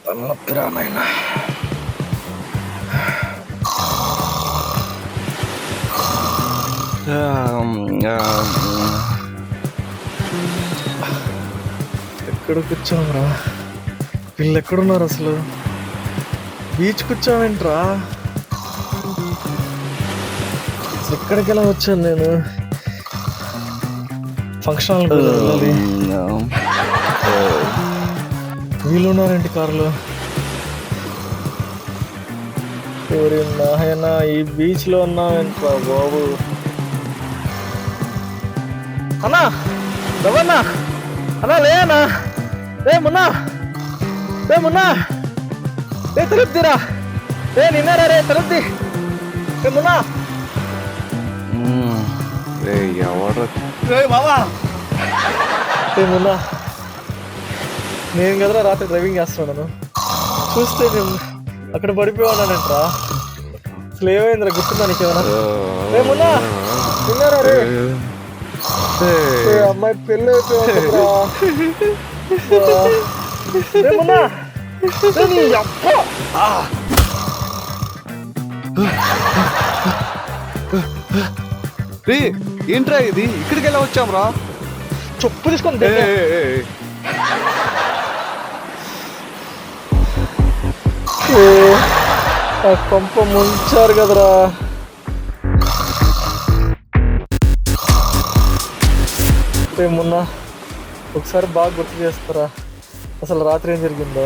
తలనొప్పిరా నాయనా. ఎక్కడ కూర్చోమరా? వీళ్ళు ఎక్కడున్నారు అసలు? బీచ్ కూర్చోమేంట్రా? ఎక్కడికి ఎలా వచ్చాను నేను? ఫంక్షన్ హాల్కి వెళ్ళాలి. వీళ్ళున్నారేంటి కారులో? ఓరి నాయనా, ఈ బీచ్ లో ఉన్నావేంట్రా బాబు? అన్నా రవన్నా, అన్నా లేనా? మున్నా మున్నా, తలుపుతీరా. నిన్నారా రే, తలుపుతీ. మున్నా బాబా. మున్నా, నేను కదరా రాత్రి డ్రైవింగ్ చేస్తున్నాను. చూస్తే నేను అక్కడ పడిపోయానంట్రా. అసలు ఏమైందిరా, గుర్తుందా నీకేమన్నా? మున్నా విన్నారా రే? అమ్మాయి పెళ్ళి అయిపోయిందిరా. మున్నా ఏంట్రా ఇది? ఇక్కడికి ఎలా వచ్చాంరా? చెప్పు తీసుకొని కొంప ముంచారు కదరా. మొన్న ఒకసారి బాగా గుర్తు చేస్తారా అసలు రాత్రి ఏం జరిగిందో?